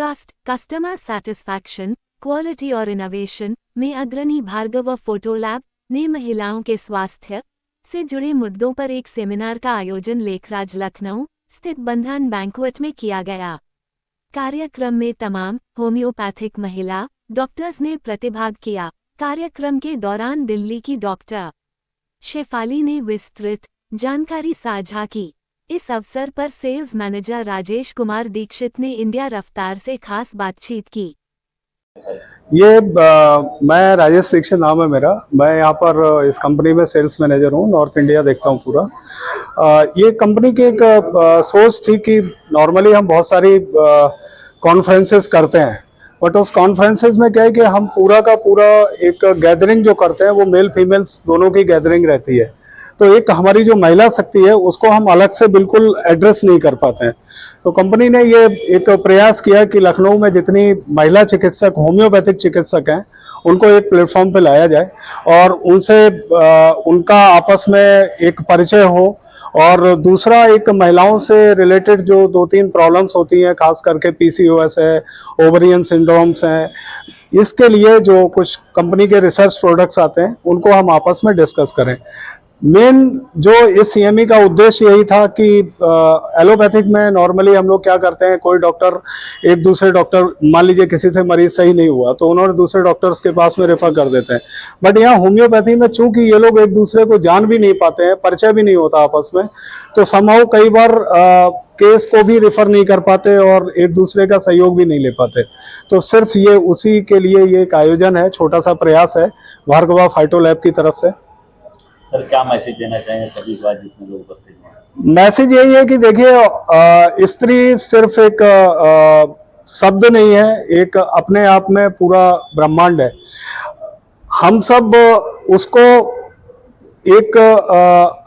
Trust, customer satisfaction, quality और innovation में अग्रणी भार्गव फोटो लैब ने महिलाओं के स्वास्थ्य से जुड़े मुद्दों पर एक सेमिनार का आयोजन लेखराज लखनऊ स्थित बंधन बैंक्वेट में किया गया। कार्यक्रम में तमाम होम्योपैथिक महिला डॉक्टर्स ने प्रतिभाग किया। कार्यक्रम के दौरान दिल्ली की डॉक्टर शेफाली ने विस्तृत जानकारी साझा की। इस अवसर पर सेल्स मैनेजर राजेश कुमार दीक्षित ने इंडिया रफ्तार से खास बातचीत की। मैं राजेश दीक्षित नाम है मेरा। मैं यहाँ पर इस कंपनी में सेल्स मैनेजर हूँ, नॉर्थ इंडिया देखता हूँ पूरा। ये कंपनी की एक सोच थी कि नॉर्मली हम बहुत सारी कॉन्फ्रेंसेस करते हैं, बट उस कॉन्फ्रेंसेस में क्या है कि हम पूरा का पूरा एक गैदरिंग जो करते हैं वो मेल फीमेल्स दोनों की गैदरिंग रहती है। तो एक हमारी जो महिला शक्ति है उसको हम अलग से बिल्कुल एड्रेस नहीं कर पाते हैं। तो कंपनी ने ये एक प्रयास किया कि लखनऊ में जितनी महिला चिकित्सक होम्योपैथिक चिकित्सक हैं उनको एक प्लेटफॉर्म पे लाया जाए और उनसे उनका आपस में एक परिचय हो, और दूसरा एक महिलाओं से रिलेटेड जो 2-3 प्रॉब्लम्स होती हैं, खास करके पीसीओएस है, ओवरियन सिंड्रोम्स हैं, इसके लिए जो कुछ कंपनी के रिसर्च प्रोडक्ट्स आते हैं उनको हम आपस में डिस्कस करें। मेन जो इस सीएमई का उद्देश्य यही था कि एलोपैथिक में नॉर्मली हम लोग क्या करते हैं, कोई डॉक्टर एक दूसरे डॉक्टर, मान लीजिए किसी से मरीज सही नहीं हुआ तो उन्होंने दूसरे डॉक्टर्स के पास में रेफर कर देते हैं। बट यहाँ होम्योपैथी में चूंकि ये लोग एक दूसरे को जान भी नहीं पाते हैं, परिचय भी नहीं होता आपस में, तो समहाउ कई बार केस को भी रेफर नहीं कर पाते और एक दूसरे का सहयोग भी नहीं ले पाते। तो सिर्फ ये उसी के लिए ये एक आयोजन है, छोटा सा प्रयास है भार्गवा फाइटो लैब की तरफ से। सर, क्या मैसेज देना चाहेंगे सभी को आज जितने लोग उपस्थित हैं? मैसेज यही है कि देखिए, स्त्री सिर्फ एक शब्द नहीं है, एक अपने आप में पूरा ब्रह्मांड है। हम सब उसको एक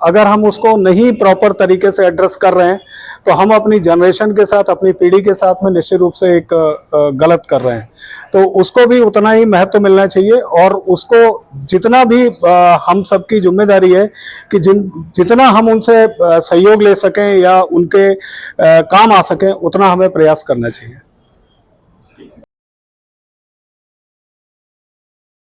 अगर हम उसको नहीं प्रॉपर तरीके से एड्रेस कर रहे हैं तो हम अपनी जनरेशन के साथ, अपनी पीढ़ी के साथ में निश्चित रूप से एक गलत कर रहे हैं। तो उसको भी उतना ही महत्व मिलना चाहिए और उसको जितना भी हम सबकी जिम्मेदारी है कि जितना हम उनसे सहयोग ले सकें या उनके काम आ सकें उतना हमें प्रयास करना चाहिए।